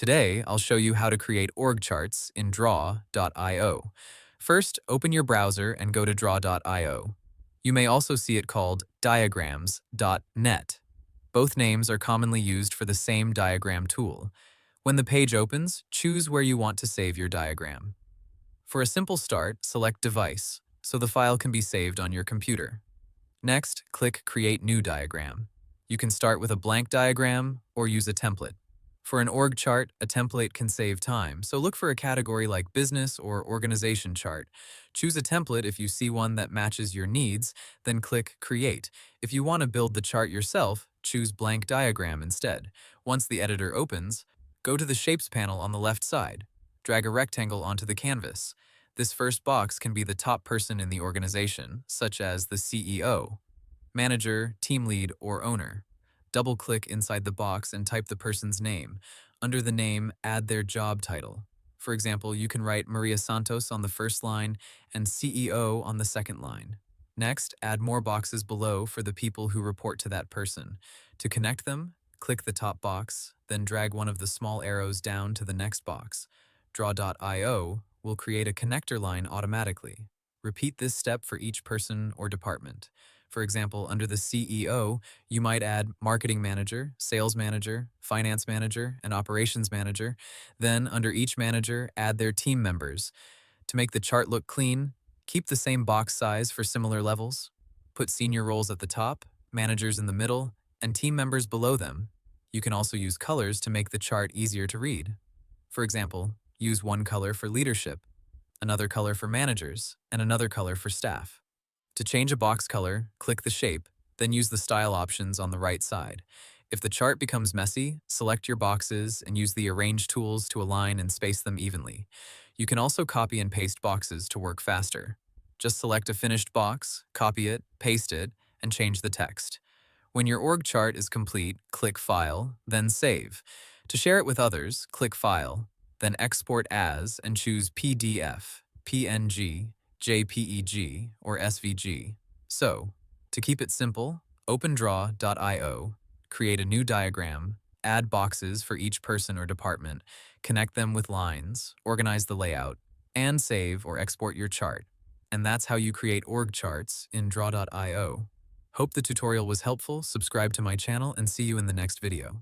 Today, I'll show you how to create org charts in draw.io. First, open your browser and go to draw.io. You may also see it called diagrams.net. Both names are commonly used for the same diagram tool. When the page opens, choose where you want to save your diagram. For a simple start, select Device, so the file can be saved on your computer. Next, click Create New Diagram. You can start with a blank diagram or use a template. For an org chart, a template can save time, so look for a category like Business or Organization Chart. Choose a template if you see one that matches your needs, then click Create. If you want to build the chart yourself, choose Blank Diagram instead. Once the editor opens, go to the Shapes panel on the left side. Drag a rectangle onto the canvas. This first box can be the top person in the organization, such as the CEO, manager, team lead, or owner. Double-click inside the box and type the person's name. Under the name, add their job title. For example, you can write Maria Santos on the first line and CEO on the second line. Next, add more boxes below for the people who report to that person. To connect them, click the top box, then drag one of the small arrows down to the next box. Draw.io will create a connector line automatically. Repeat this step for each person or department. For example, under the CEO, you might add marketing manager, sales manager, finance manager, and operations manager. Then, under each manager, add their team members. To make the chart look clean, keep the same box size for similar levels. Put senior roles at the top, managers in the middle, and team members below them. You can also use colors to make the chart easier to read. For example, use one color for leadership, another color for managers, and another color for staff. To change a box color, click the shape, then use the style options on the right side. If the chart becomes messy, select your boxes and use the Arrange tools to align and space them evenly. You can also copy and paste boxes to work faster. Just select a finished box, copy it, paste it, and change the text. When your org chart is complete, click File, then Save. To share it with others, click File, then Export As and choose PDF, PNG, JPEG, or SVG. So, to keep it simple, open draw.io, create a new diagram, add boxes for each person or department, connect them with lines, organize the layout, and save or export your chart. And that's how you create org charts in draw.io. Hope the tutorial was helpful, subscribe to my channel, and see you in the next video.